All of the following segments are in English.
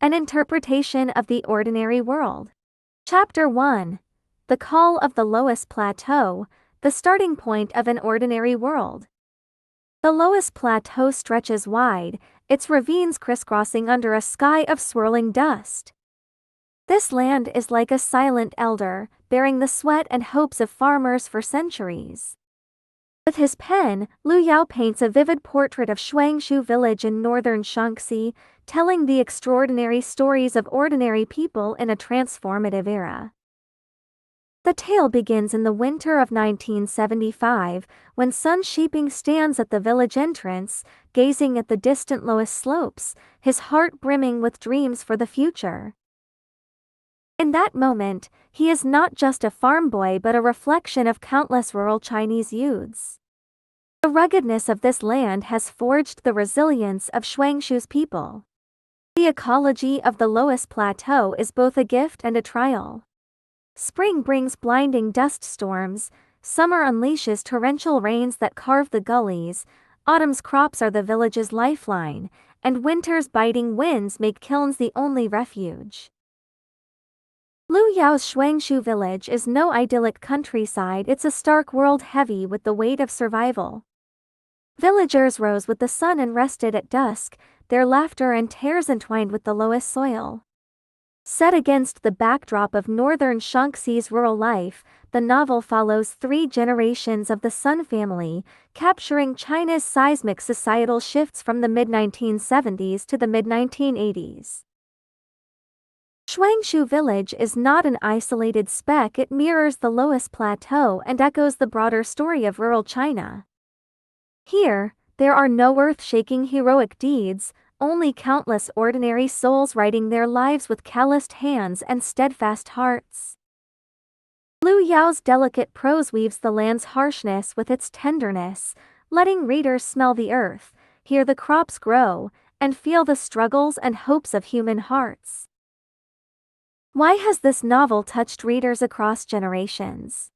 An interpretation of the ordinary world. Chapter 1. The Call of the Loess Plateau, the starting point of an ordinary world. The Loess Plateau stretches wide, its ravines crisscrossing under a sky of swirling dust. This land is like a silent elder, bearing the sweat and hopes of farmers for centuries. With his pen, Liu Yao paints a vivid portrait of Shuangshui Village in northern Shaanxi, telling the extraordinary stories of ordinary people in a transformative era. The tale begins in the winter of 1975, when Sun Shaoping stands at the village entrance, gazing at the distant Loess slopes, his heart brimming with dreams for the future. In that moment, he is not just a farm boy but a reflection of countless rural Chinese youths. The ruggedness of this land has forged the resilience of Shuangshui's people. The ecology of the Loess Plateau is both a gift and a trial. Spring brings blinding dust storms, summer unleashes torrential rains that carve the gullies, autumn's crops are the village's lifeline, and winter's biting winds make kilns the only refuge. Liu Yao's Shuangshui Village is no idyllic countryside, it's a stark world heavy with the weight of survival. Villagers rose with the sun and rested at dusk, their laughter and tears entwined with the Loess soil. Set against the backdrop of northern Shaanxi's rural life, the novel follows 3 generations of the Sun family, capturing China's seismic societal shifts from the mid-1970s to the mid-1980s. Shuangshui Village is not an isolated speck, it mirrors the Loess Plateau and echoes the broader story of rural China. Here, there are no earth-shaking heroic deeds, only countless ordinary souls writing their lives with calloused hands and steadfast hearts. Liu Yao's delicate prose weaves the land's harshness with its tenderness, letting readers smell the earth, hear the crops grow, and feel the struggles and hopes of human hearts. Why has this novel touched readers across generations?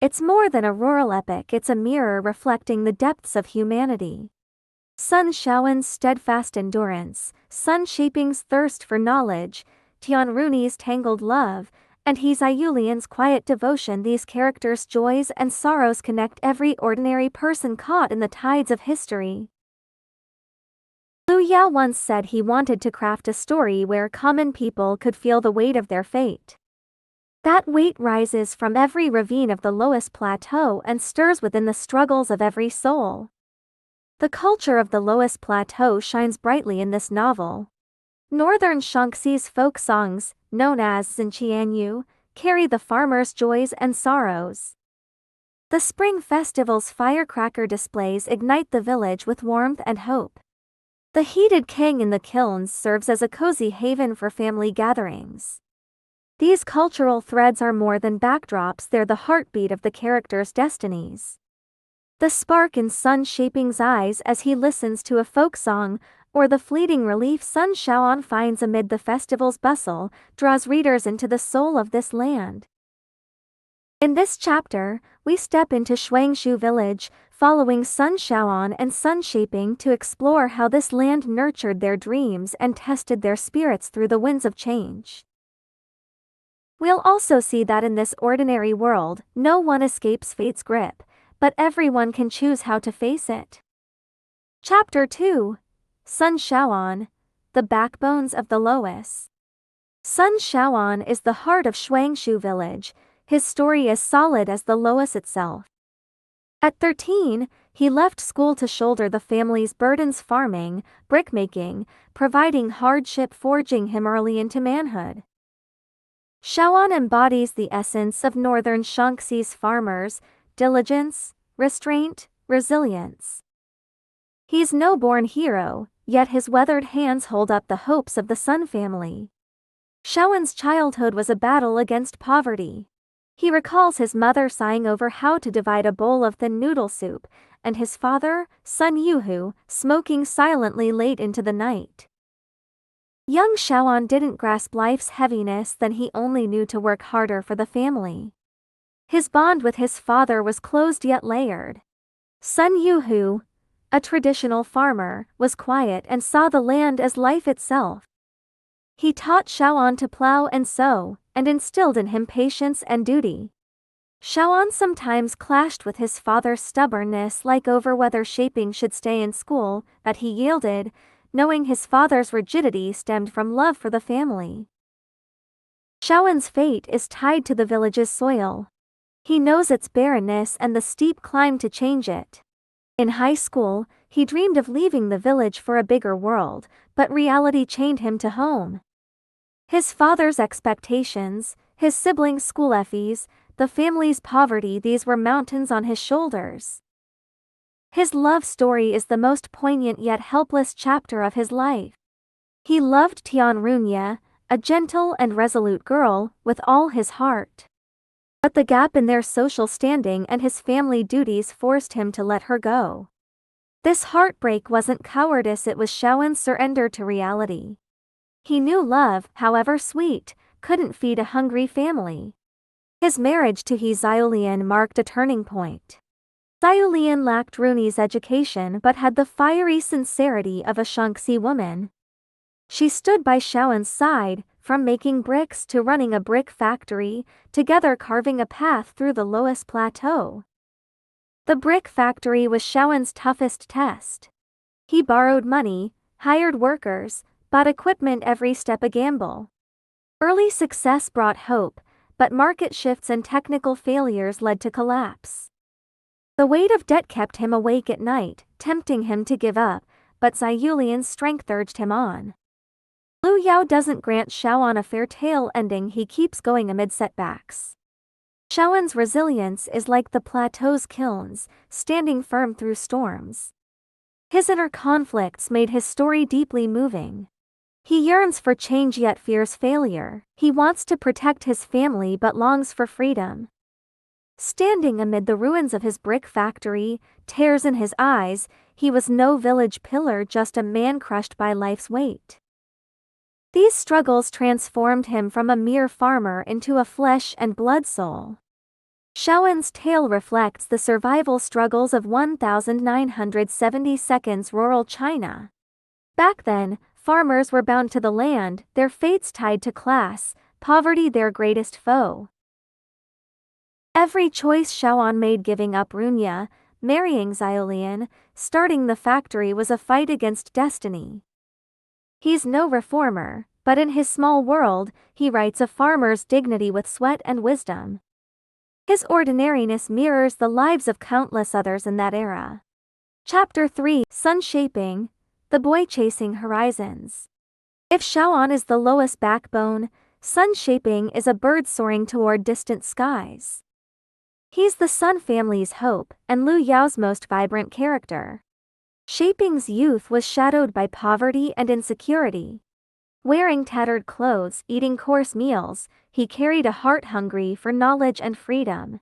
It's more than a rural epic, it's a mirror reflecting the depths of humanity. Sun Shaoan's steadfast endurance, Sun Shaoping's thirst for knowledge, Tian Runyi's tangled love, and He Ziyulian's quiet devotion, these characters' joys and sorrows connect every ordinary person caught in the tides of history. Liu Yao once said he wanted to craft a story where common people could feel the weight of their fate. That weight rises from every ravine of the Loess Plateau and stirs within the struggles of every soul. The culture of the Loess Plateau shines brightly in this novel. Northern Shaanxi's folk songs, known as Zhenqianyu, carry the farmers' joys and sorrows. The spring festival's firecracker displays ignite the village with warmth and hope. The heated kang in the kilns serves as a cozy haven for family gatherings. These cultural threads are more than backdrops, they're the heartbeat of the characters' destinies. The spark in Sun Shaoping's eyes as he listens to a folk song, or the fleeting relief Sun Shaoan finds amid the festival's bustle, draws readers into the soul of this land. In this chapter, we step into Shuangshui Village, following Sun Shaoan and Sun Shaoping to explore how this land nurtured their dreams and tested their spirits through the winds of change. We'll also see that in this ordinary world, no one escapes fate's grip, but everyone can choose how to face it. Chapter 2. Sun Shaoan, the backbones of the Loess. Sun Shaoan is the heart of Shuangshui Village, his story as solid as the Loess itself. At 13, he left school to shoulder the family's burdens, farming, brickmaking, providing hardship, forging him early into manhood. Shaoan embodies the essence of northern Shaanxi's farmers: diligence, restraint, resilience. He's no born hero, yet his weathered hands hold up the hopes of the Sun family. Shaoan's childhood was a battle against poverty. He recalls his mother sighing over how to divide a bowl of thin noodle soup, and his father, Sun Yuhu, smoking silently late into the night. Young Shaoan didn't grasp life's heaviness, then he only knew to work harder for the family. His bond with his father was closed yet layered. Sun Yuhu, a traditional farmer, was quiet and saw the land as life itself. He taught Shaoan to plow and sow, and instilled in him patience and duty. Shaoan sometimes clashed with his father's stubbornness, like over whether Shaoping should stay in school, but he yielded, knowing his father's rigidity stemmed from love for the family. Shaoan's fate is tied to the village's soil. He knows its barrenness and the steep climb to change it. In high school, he dreamed of leaving the village for a bigger world, but reality chained him to home. His father's expectations, his siblings' school fees, the family's poverty, these were mountains on his shoulders. His love story is the most poignant yet helpless chapter of his life. He loved Tianrunya, a gentle and resolute girl, with all his heart. But the gap in their social standing and his family duties forced him to let her go. This heartbreak wasn't cowardice, it was Shaoan's surrender to reality. He knew love, however sweet, couldn't feed a hungry family. His marriage to He Xiaolian marked a turning point. Xiaolian lacked Runi's education but had the fiery sincerity of a Shaanxi woman. She stood by Shaoan's side, from making bricks to running a brick factory, together carving a path through the Loess Plateau. The brick factory was Shaoan's toughest test. He borrowed money, hired workers, bought equipment, every step a gamble. Early success brought hope, but market shifts and technical failures led to collapse. The weight of debt kept him awake at night, tempting him to give up, but Xiaolian's strength urged him on. Lu Yao doesn't grant Shaoan a fair tale ending, he keeps going amid setbacks. Shaoan's resilience is like the plateau's kilns, standing firm through storms. His inner conflicts made his story deeply moving. He yearns for change yet fears failure. He wants to protect his family but longs for freedom. Standing amid the ruins of his brick factory, tears in his eyes, he was no village pillar, just a man crushed by life's weight. These struggles transformed him from a mere farmer into a flesh and blood soul. Shaoan's tale reflects the survival struggles of 1972's rural China. Back then, farmers were bound to the land, their fates tied to class, poverty their greatest foe. Every choice Shaoan made, giving up Runya, marrying Xiaolian, starting the factory, was a fight against destiny. He's no reformer, but in his small world, he writes a farmer's dignity with sweat and wisdom. His ordinariness mirrors the lives of countless others in that era. Chapter 3: Sun Shaoping, the boy chasing horizons. If Shaoan is the lowest backbone, Sun Shaoping is a bird soaring toward distant skies. He's the Sun family's hope, and Lu Yao's most vibrant character. Shaoping's youth was shadowed by poverty and insecurity. Wearing tattered clothes, eating coarse meals, he carried a heart hungry for knowledge and freedom.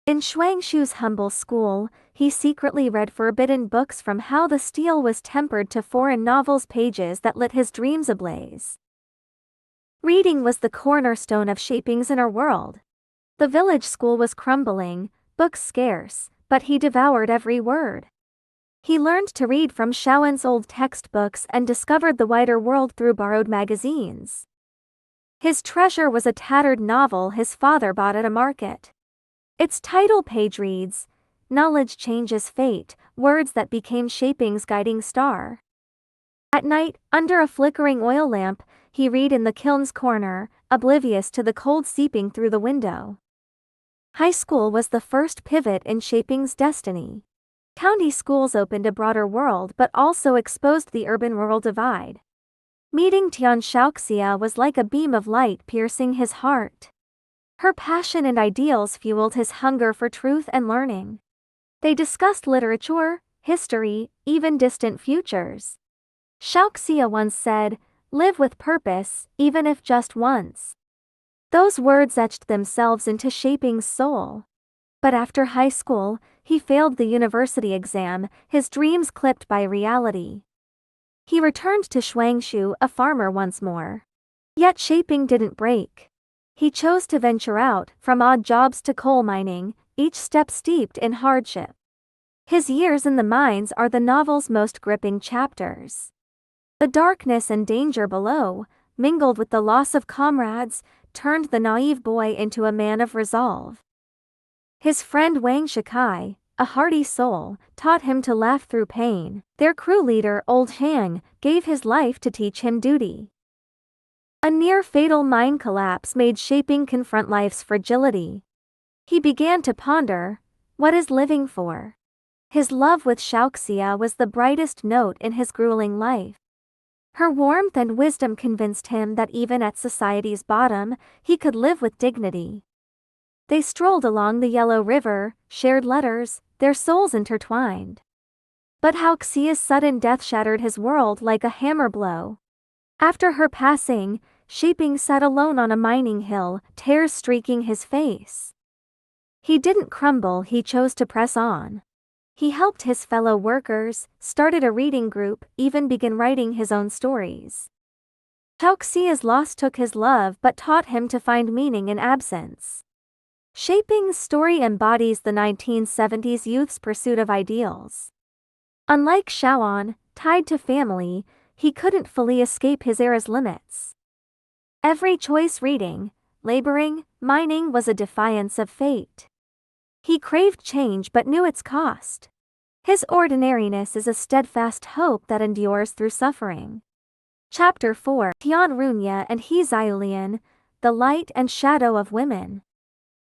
In Shuangshui's humble school, he secretly read forbidden books, from how the steel was tempered to foreign novels, pages that lit his dreams ablaze. Reading was the cornerstone of Shaoping's inner world. The village school was crumbling, books scarce, but he devoured every word. He learned to read from Shaoan's old textbooks and discovered the wider world through borrowed magazines. His treasure was a tattered novel his father bought at a market. Its title page reads, "Knowledge changes fate, words that became Shaoping's guiding star." At night, under a flickering oil lamp, he read in the kiln's corner, oblivious to the cold seeping through the window. High school was the first pivot in Shaoping's destiny. County schools opened a broader world but also exposed the urban-rural divide. Meeting Tian Shaoxia was like a beam of light piercing his heart. Her passion and ideals fueled his hunger for truth and learning. They discussed literature, history, even distant futures. Shaoxia once said, "Live with purpose, even if just once." Those words etched themselves into Shaoping's soul. But after high school, he failed the university exam, his dreams clipped by reality. He returned to Shuangshui, a farmer once more. Yet Shaoping didn't break. He chose to venture out, from odd jobs to coal mining, each step steeped in hardship. His years in the mines are the novel's most gripping chapters. The darkness and danger below, mingled with the loss of comrades, turned the naive boy into a man of resolve. His friend Wang Shikai, a hardy soul, taught him to laugh through pain. Their crew leader, Old Hang, gave his life to teach him duty. A near-fatal mine collapse made Shaoping confront life's fragility. He began to ponder, what is living for? His love with Shaoxia was the brightest note in his grueling life. Her warmth and wisdom convinced him that even at society's bottom, he could live with dignity. They strolled along the Yellow River, shared letters, their souls intertwined. But Shaoxia's sudden death shattered his world like a hammer blow. After her passing, Shaoping sat alone on a mining hill, tears streaking his face. He didn't crumble, he chose to press on. He helped his fellow workers, started a reading group, even began writing his own stories. Shaoxia's loss took his love but taught him to find meaning in absence. Shaoping's story embodies the 1970s youth's pursuit of ideals. Unlike Shaoan, tied to family, he couldn't fully escape his era's limits. Every choice reading, laboring, mining was a defiance of fate. He craved change but knew its cost. His ordinariness is a steadfast hope that endures through suffering. Chapter 4: Tian Runya and He Xiaolian, the Light and Shadow of Women.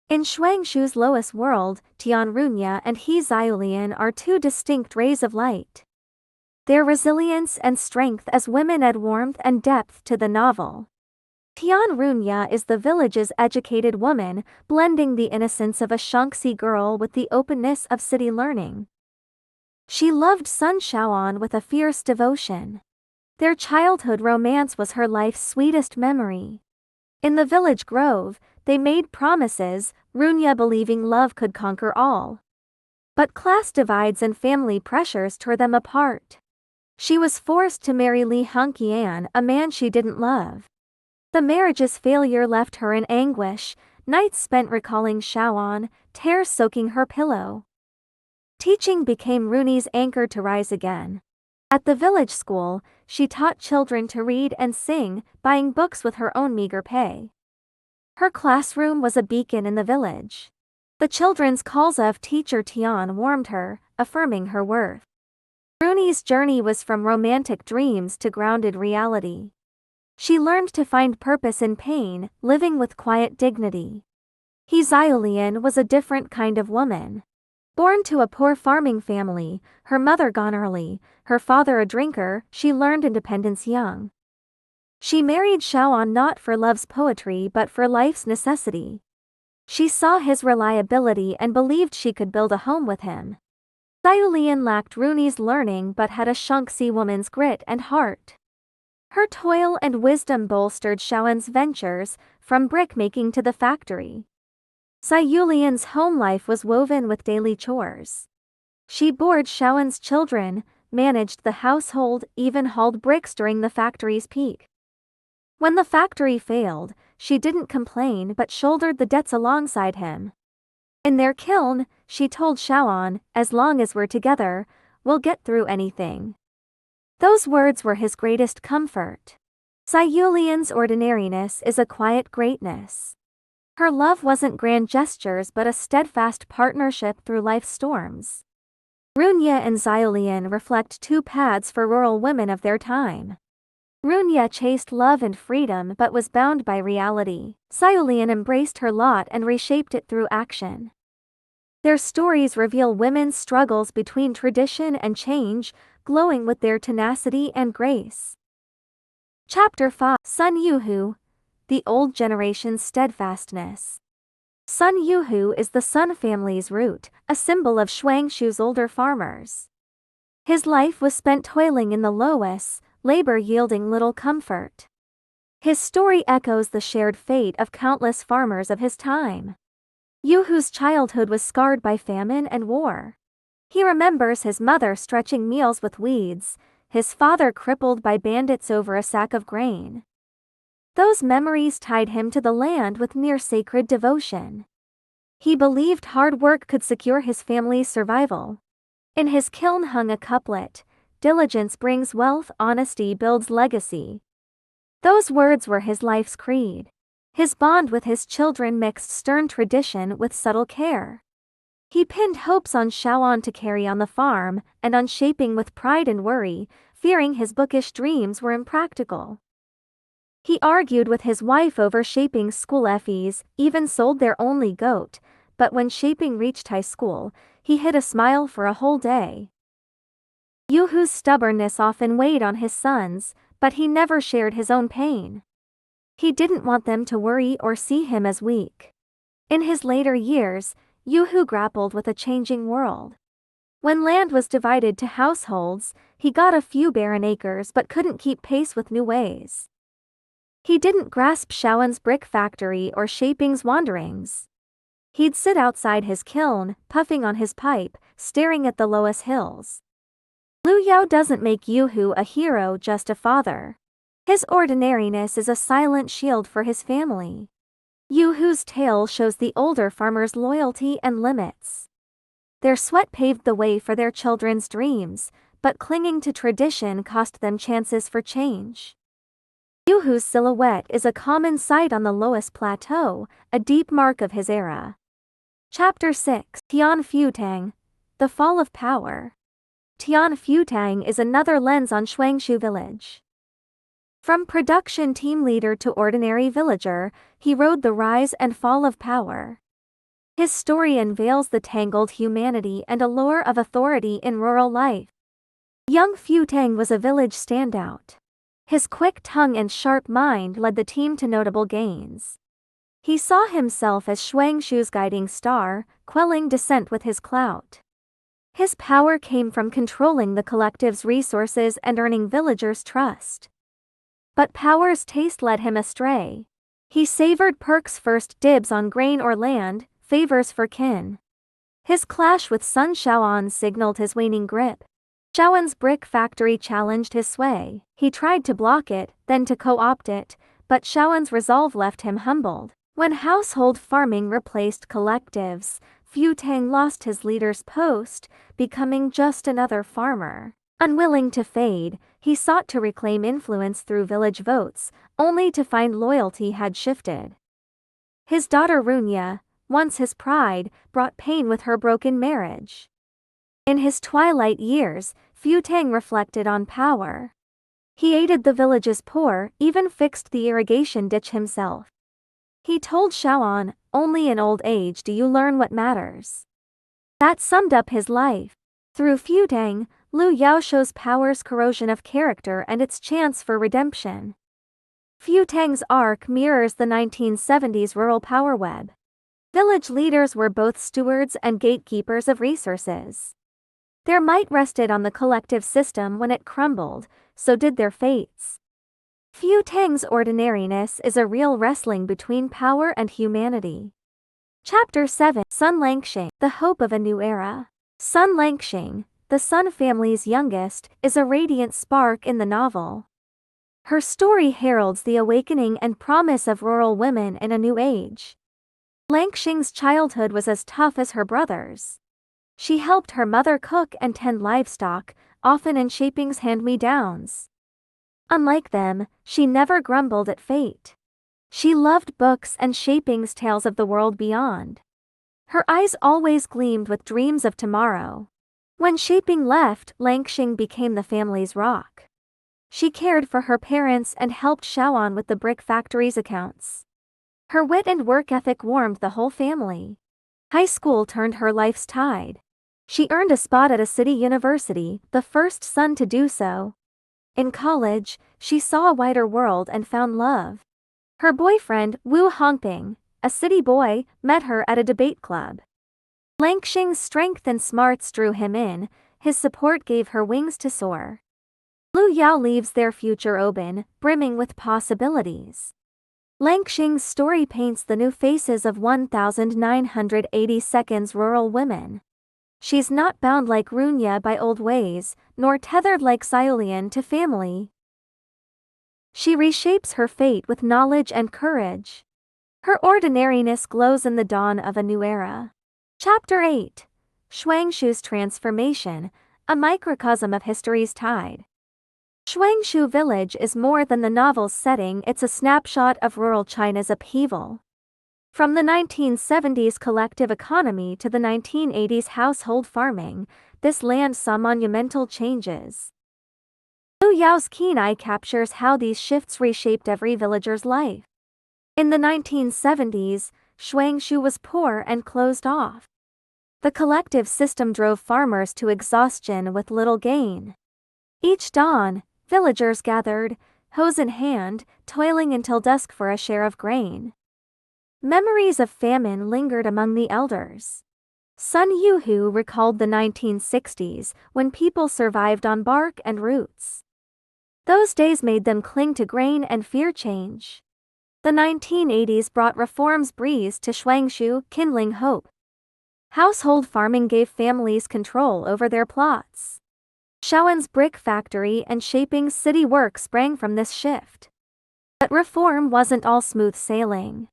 In Shuangshui's Loess world, Tian Runya and He Xiaolian are two distinct rays of light. Their resilience and strength as women add warmth and depth to the novel. Tian Runya is the village's educated woman, blending the innocence of a Shaanxi girl with the openness of city learning. She loved Sun Shaoan with a fierce devotion. Their childhood romance was her life's sweetest memory. In the village grove, they made promises, Runya believing love could conquer all. But class divides and family pressures tore them apart. She was forced to marry Li Hongqian, a man she didn't love. The marriage's failure left her in anguish, nights spent recalling Shaoan, tears soaking her pillow. Teaching became Runya's anchor to rise again. At the village school, she taught children to read and sing, buying books with her own meager pay. Her classroom was a beacon in the village. The children's calls of Teacher Tian warmed her, affirming her worth. Runya's journey was from romantic dreams to grounded reality. She learned to find purpose in pain, living with quiet dignity. He Xiaolian was a different kind of woman. Born to a poor farming family, her mother gone early, her father a drinker, she learned independence young. She married Shaoan not for love's poetry but for life's necessity. She saw his reliability and believed she could build a home with him. Xiaolian lacked Runya's learning but had a Shaanxi woman's grit and heart. Her toil and wisdom bolstered Shaoan's ventures, from brick-making to the factory. Xiaolian's home life was woven with daily chores. She bored Shaoan's children, managed the household, even hauled bricks during the factory's peak. When the factory failed, she didn't complain but shouldered the debts alongside him. In their kiln, she told Shaoan, "As long as we're together, we'll get through anything." Those words were his greatest comfort. Xiaolian's ordinariness is a quiet greatness. Her love wasn't grand gestures but a steadfast partnership through life's storms. Runya and Xiaolian reflect two paths for rural women of their time. Runya chased love and freedom but was bound by reality. Xiaolian embraced her lot and reshaped it through action. Their stories reveal women's struggles between tradition and change, glowing with their tenacity and grace. Chapter 5: Sun Yuhu, the Old Generation's Steadfastness. Sun Yuhu is the Sun family's root, a symbol of Shuangshui's older farmers. His life was spent toiling in the Loess, labor yielding little comfort. His story echoes the shared fate of countless farmers of his time. Yuhu's childhood was scarred by famine and war. He remembers his mother stretching meals with weeds, his father crippled by bandits over a sack of grain. Those memories tied him to the land with near-sacred devotion. He believed hard work could secure his family's survival. In his kiln hung a couplet, "Diligence brings wealth, honesty builds legacy." Those words were his life's creed. His bond with his children mixed stern tradition with subtle care. He pinned hopes on Shaoan to carry on the farm, and on Shaoping with pride and worry, fearing his bookish dreams were impractical. He argued with his wife over Shaoping's school fees, even sold their only goat, but when Shaoping reached high school, he hid a smile for a whole day. Yuhu's stubbornness often weighed on his sons, but he never shared his own pain. He didn't want them to worry or see him as weak. In his later years, Yuhu grappled with a changing world. When land was divided to households, he got a few barren acres but couldn't keep pace with new ways. He didn't grasp Shaoan's brick factory or Shaoping's wanderings. He'd sit outside his kiln, puffing on his pipe, staring at the Loess hills. Lu Yao doesn't make Yuhu a hero, just a father. His ordinariness is a silent shield for his family. Yuhu's tale shows the older farmers' loyalty and limits. Their sweat paved the way for their children's dreams, but clinging to tradition cost them chances for change. Yuhu's silhouette is a common sight on the Loess Plateau, a deep mark of his era. Chapter 6: Tian Futang, The Fall of Power. Tian Futang is another lens on Shuangshui Village. From production team leader to ordinary villager, he rode the rise and fall of power. His story unveils the tangled humanity and allure of authority in rural life. Young Futang was a village standout. His quick tongue and sharp mind led the team to notable gains. He saw himself as Shuangshui's guiding star, quelling dissent with his clout. His power came from controlling the collective's resources and earning villagers' trust. But power's taste led him astray. He savored perks first, dibs on grain or land, favors for kin. His clash with Sun Shaoan signaled his waning grip. Shaoan's brick factory challenged his sway. He tried to block it, then to co-opt it, but Shaoan's resolve left him humbled. When household farming replaced collectives, Futang lost his leader's post, becoming just another farmer. Unwilling to fade, he sought to reclaim influence through village votes, only to find loyalty had shifted. His daughter Runya, once his pride, brought pain with her broken marriage. In his twilight years, Futang reflected on power. He aided the village's poor, even fixed the irrigation ditch himself. He told Shaoan, "Only in old age do you learn what matters." That summed up his life. Through Futang, Lu Yao shows power's corrosion of character and its chance for redemption. Futang's arc mirrors the 1970s rural power web. Village leaders were both stewards and gatekeepers of resources. Their might rested on the collective system. When it crumbled, so did their fates. Futang's ordinariness is a real wrestling between power and humanity. Chapter 7: Sun Shaoan, The Hope of a New Era. Sun Shaoan, the Sun family's youngest, is a radiant spark in the novel. Her story heralds the awakening and promise of rural women in a new age. Shaoan's childhood was as tough as her brother's. She helped her mother cook and tend livestock, often in Shaoping's hand-me-downs. Unlike them, she never grumbled at fate. She loved books and Shaoping's tales of the world beyond. Her eyes always gleamed with dreams of tomorrow. When Shaoping left, Shaoan became the family's rock. She cared for her parents and helped Shaoan with the brick factory's accounts. Her wit and work ethic warmed the whole family. High school turned her life's tide. She earned a spot at a city university, the first son to do so. In college, she saw a wider world and found love. Her boyfriend, Wu Hongping, a city boy, met her at a debate club. Shaoan's strength and smarts drew him in, his support gave her wings to soar. Lu Yao leaves their future open, brimming with possibilities. Shaoan's story paints the new faces of 1982's rural women. She's not bound like Runya by old ways, nor tethered like Shaolian to family. She reshapes her fate with knowledge and courage. Her ordinariness glows in the dawn of a new era. Chapter 8: Shuangshui's Transformation, a microcosm of history's tide. Shuangshui Village is more than the novel's setting, it's a snapshot of rural China's upheaval. From the 1970s collective economy to the 1980s household farming, this land saw monumental changes. Liu Yao's keen eye captures how these shifts reshaped every villager's life. In the 1970s, Shuangshui was poor and closed off. The collective system drove farmers to exhaustion with little gain. Each dawn, villagers gathered, hoes in hand, toiling until dusk for a share of grain. Memories of famine lingered among the elders. Sun Yuhu recalled the 1960s, when people survived on bark and roots. Those days made them cling to grain and fear change. The 1980s brought reforms breeze to Shuangshui, kindling hope. Household farming gave families control over their plots. Shaoan's brick factory and Shaoping's city work sprang from this shift. But reform wasn't all smooth sailing.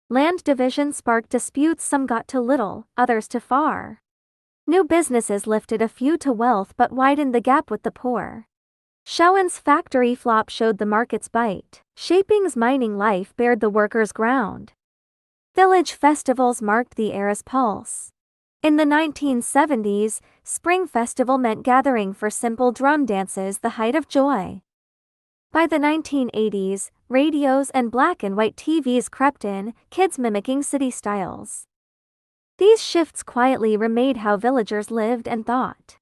Land division sparked disputes, some got too little, others too far. New businesses lifted a few to wealth but widened the gap with the poor. Shaoan's factory flop showed the market's bite. Shaoping's mining life bared the workers' ground. Village festivals marked the era's pulse. In the 1970s, Spring Festival meant gathering for simple drum dances, the height of joy. By the 1980s, radios and black and white TVs crept in, kids mimicking city styles. These shifts quietly remade how villagers lived and thought.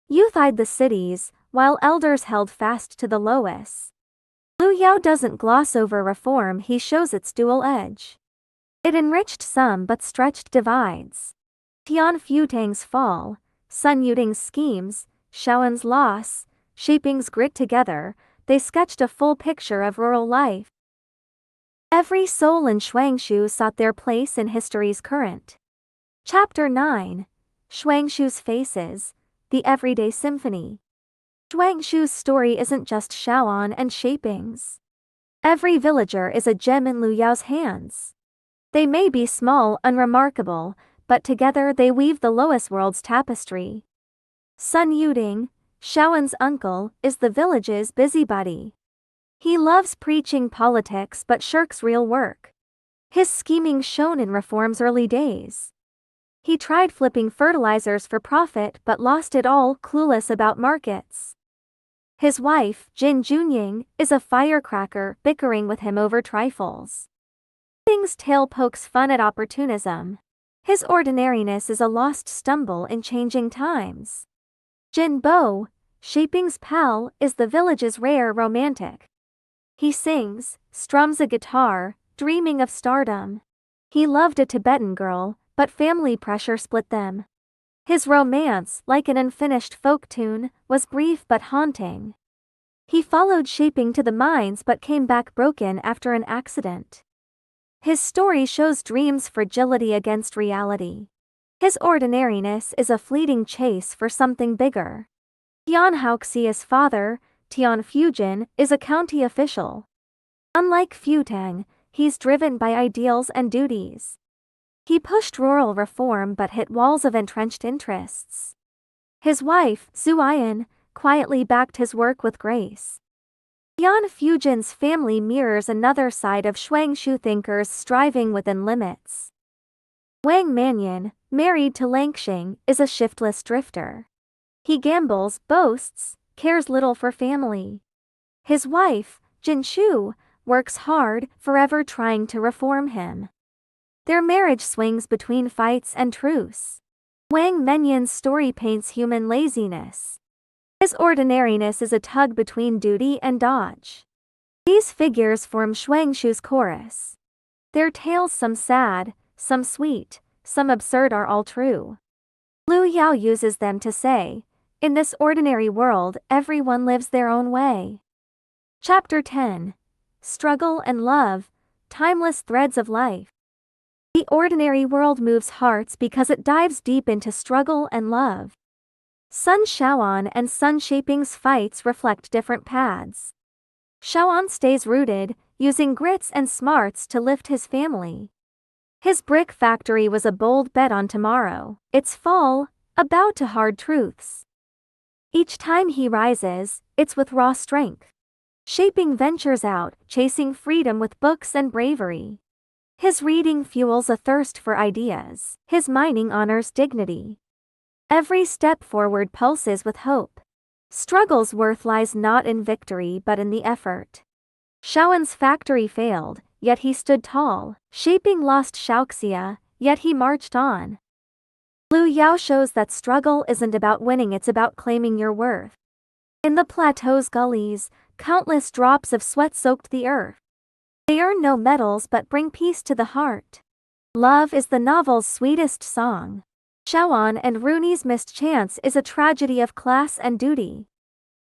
Youth eyed the cities, while elders held fast to the Loess. Liu Yao doesn't gloss over reform, he shows its dual edge. It enriched some but stretched divides. Tian Futang's fall, Sun Yuting's schemes, Shaoan's loss, Shaoping's grit together, they sketched a full picture of rural life. Every soul in Shuangshui sought their place in history's current. Chapter 9. Shuangshui's Faces, the Everyday Symphony. Shuangshui's story isn't just Shaoan and Shaoping's. Every villager is a gem in Liu Yao's hands. They may be small, unremarkable, but together they weave the Loess world's tapestry. Sun Yuting, Shaoan's uncle, is the village's busybody. He loves preaching politics but shirks real work. His scheming shone in reform's early days. He tried flipping fertilizers for profit but lost it all, clueless about markets. His wife, Jin Junying, is a firecracker, bickering with him over trifles. Thing's tale pokes fun at opportunism. His ordinariness is a lost stumble in changing times. Jin Bo, Shaoping's pal, is the village's rare romantic. He sings, strums a guitar, dreaming of stardom. He loved a Tibetan girl, but family pressure split them. His romance, like an unfinished folk tune, was brief but haunting. He followed Shaoping to the mines but came back broken after an accident. His story shows dreams' fragility against reality. His ordinariness is a fleeting chase for something bigger. Tian Haoxi's father, Tian Fujin, is a county official. Unlike Futang, he's driven by ideals and duties. He pushed rural reform but hit walls of entrenched interests. His wife, Zuayan, quietly backed his work with grace. Tian Fujin's family mirrors another side of Shuangshui thinkers striving within limits. Wang Manyan, married to Langxing, is a shiftless drifter. He gambles, boasts, cares little for family. His wife, Jin Shu, works hard, forever trying to reform him. Their marriage swings between fights and truce. Wang Menyan's story paints human laziness. His ordinariness is a tug between duty and dodge. These figures form Shuangshui's chorus. Their tales, some sad, some sweet, some absurd, are all true. Liu Yao uses them to say, in this ordinary world, everyone lives their own way. Chapter 10. Struggle and Love, Timeless Threads of Life. The ordinary world moves hearts because it dives deep into struggle and love. Sun Shaoan and Sun Shaoping's fights reflect different paths. Shaoan stays rooted, using grits and smarts to lift his family. His brick factory was a bold bet on tomorrow, its fall, a bow to hard truths. Each time he rises, it's with raw strength. Shaping ventures out, chasing freedom with books and bravery. His reading fuels a thirst for ideas. His mining honors dignity. Every step forward pulses with hope. Struggle's worth lies not in victory but in the effort. Shaoan's factory failed, yet he stood tall. Shaping lost Shaoxia, yet he marched on. Liu Yao shows that struggle isn't about winning, it's about claiming your worth. In the plateau's gullies, countless drops of sweat soaked the earth. They earn no medals but bring peace to the heart. Love is the novel's sweetest song. Shaoan and Rooney's missed chance is a tragedy of class and duty.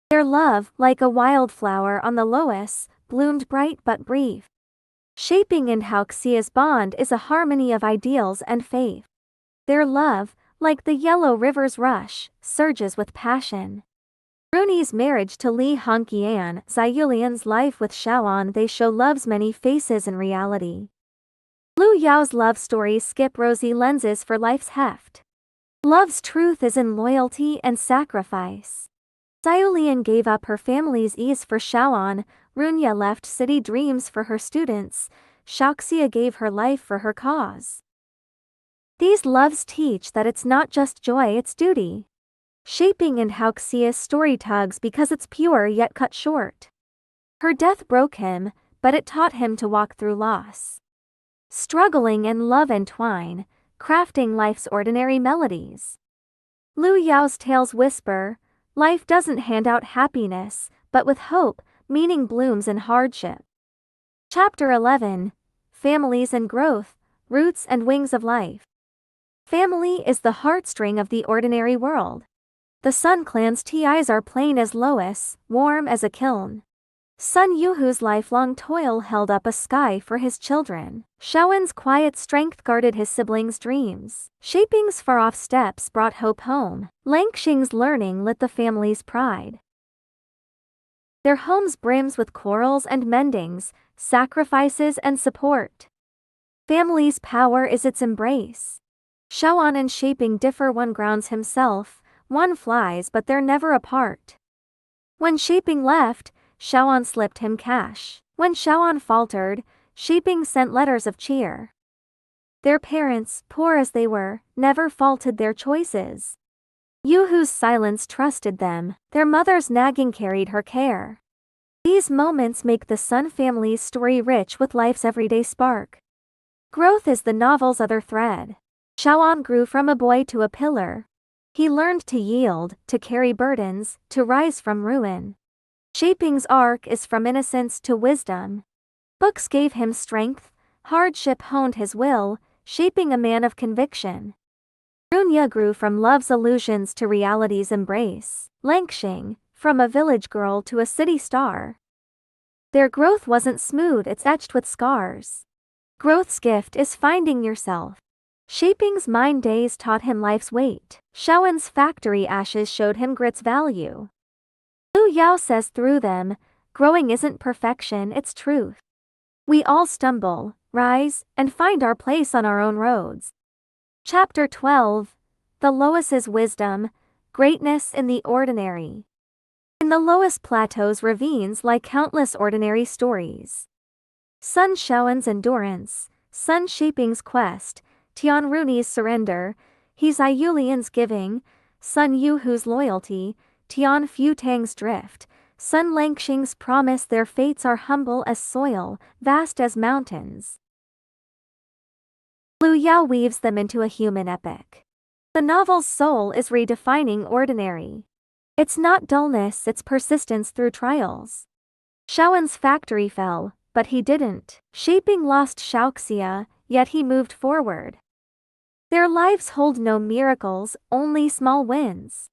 Their love, like a wildflower on the Loess, bloomed bright but brief. Shaping and Haoxia's bond is a harmony of ideals and faith. Their love, like the yellow river's rush, surges with passion. Rooney's marriage to Li Hongqian, Ziyulian's life with Shaoan, they show love's many faces in reality. Liu Yao's love stories skip rosy lenses for life's heft. Love's truth is in loyalty and sacrifice. Ziyulian gave up her family's ease for Shaoan, Runya left city dreams for her students, Shaoxia gave her life for her cause. These loves teach that it's not just joy, it's duty. Shaping and Haoxia's story tugs because it's pure yet cut short. Her death broke him, but it taught him to walk through loss. Struggling and love entwine, crafting life's ordinary melodies. Liu Yao's tales whisper, life doesn't hand out happiness, but with hope, meaning blooms in hardship. Chapter 11. Families and Growth, Roots and Wings of Life. Family is the heartstring of the ordinary world. The Sun clan's ties are plain as Loess, warm as a kiln. Sun Yuhu's lifelong toil held up a sky for his children. Shaoan's quiet strength guarded his siblings' dreams. Shaping's far-off steps brought hope home. Langxing's learning lit the family's pride. Their homes brims with quarrels and mendings, sacrifices and support. Family's power is its embrace. Shaoan and Shaping differ, one grounds himself, one flies, but they're never apart. When Shaping left, Shaoan slipped him cash. When Shaoan faltered, Shaping sent letters of cheer. Their parents, poor as they were, never faulted their choices. Yuhu's silence trusted them, their mother's nagging carried her care. These moments make the Sun family's story rich with life's everyday spark. Growth is the novel's other thread. Shaoan grew from a boy to a pillar. He learned to yield, to carry burdens, to rise from ruin. Shaping's arc is from innocence to wisdom. Books gave him strength, hardship honed his will, shaping a man of conviction. Runya grew from love's illusions to reality's embrace. Langxing, from a village girl to a city star. Their growth wasn't smooth, it's etched with scars. Growth's gift is finding yourself. Shaping's mind days taught him life's weight. Shaoan's factory ashes showed him grit's value. Liu Yao says through them, growing isn't perfection, it's truth. We all stumble, rise, and find our place on our own roads. Chapter 12. The Loess's Wisdom, Greatness in the Ordinary. In the Loess Plateau's ravines lie countless ordinary stories. Sun Shaoan's endurance, Sun Shaping's quest, Tian Rooney's surrender, He Ziyulian's giving, Sun Yuhu's loyalty, Tian Futang's drift, Sun Langxing's promise. Their fates are humble as soil, vast as mountains. Liu Yao weaves them into a human epic. The novel's soul is redefining ordinary. It's not dullness, it's persistence through trials. Shaoan's factory fell, but he didn't. Shaping lost Shaoxia, yet he moved forward. Their lives hold no miracles, only small wins.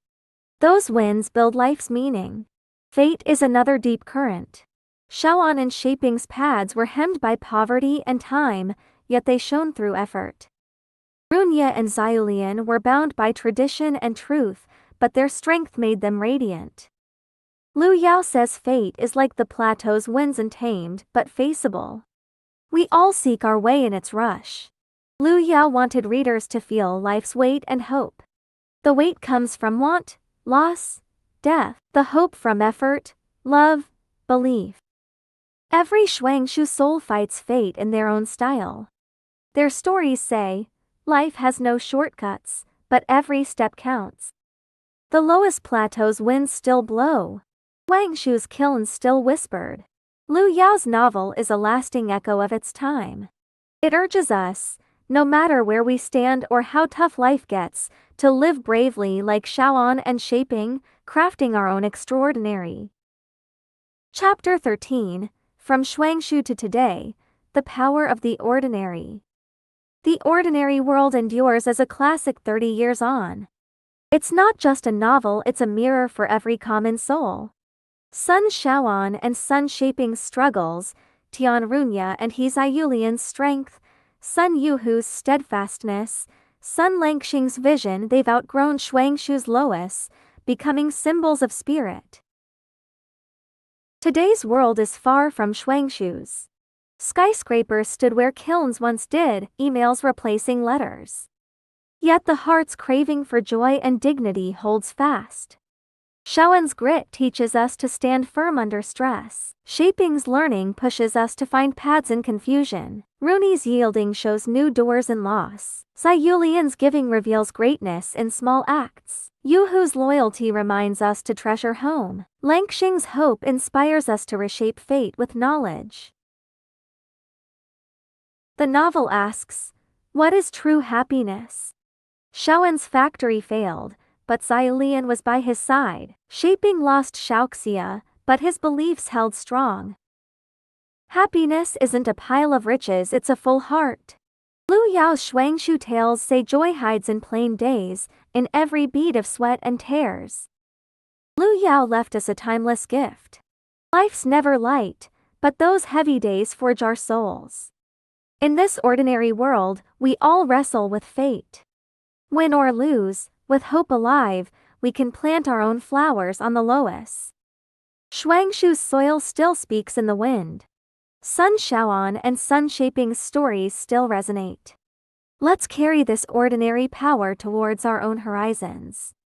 Those wins build life's meaning. Fate is another deep current. Shaoan and Shaping's paths were hemmed by poverty and time, yet they shone through effort. Runya and Ziyulian were bound by tradition and truth, but their strength made them radiant. Liu Yao says fate is like the plateau's winds, untamed but faceable. We all seek our way in its rush. Liu Yao wanted readers to feel life's weight and hope. The weight comes from want, loss, death, the hope from effort, love, belief. Every Shuangshui soul fights fate in their own style. Their stories say, life has no shortcuts, but every step counts. The Loess Plateau's winds still blow. Shuangshui's kilns still whispered. Liu Yao's novel is a lasting echo of its time. It urges us, no matter where we stand or how tough life gets, to live bravely like Shaoan and Shaping, crafting our own extraordinary. Chapter 13, From Shuangshui to Today, The Power of the Ordinary. The ordinary world endures as a classic 30 years on. It's not just a novel, it's a mirror for every common soul. Sun Shaoan and Sun Shaoping's struggles, Tianrunya and He Ziyulian's strength, Sun Yuhu's steadfastness, Sun Langxing's vision, they've outgrown Shuangshui's Loess, becoming symbols of spirit. Today's world is far from Shuangshui's. Skyscrapers stood where kilns once did, emails replacing letters. Yet the heart's craving for joy and dignity holds fast. Shaoan's grit teaches us to stand firm under stress. Shaping's learning pushes us to find paths in confusion. Runi's yielding shows new doors in loss. Ziyulian's giving reveals greatness in small acts. Yuhu's loyalty reminds us to treasure home. Langxing's hope inspires us to reshape fate with knowledge. The novel asks, what is true happiness? Shaoan's factory failed, but Ziyulian was by his side. Shaping lost Shaoxia, but his beliefs held strong. Happiness isn't a pile of riches, it's a full heart. Liu Yao's Shuangshui tales say joy hides in plain days, in every bead of sweat and tears. Liu Yao left us a timeless gift. Life's never light, but those heavy days forge our souls. In this ordinary world, we all wrestle with fate. Win or lose, with hope alive, we can plant our own flowers on the Loess. Shuangshui's soil still speaks in the wind. Sun Shaoan and Sun Shaoping's stories still resonate. Let's carry this ordinary power towards our own horizons.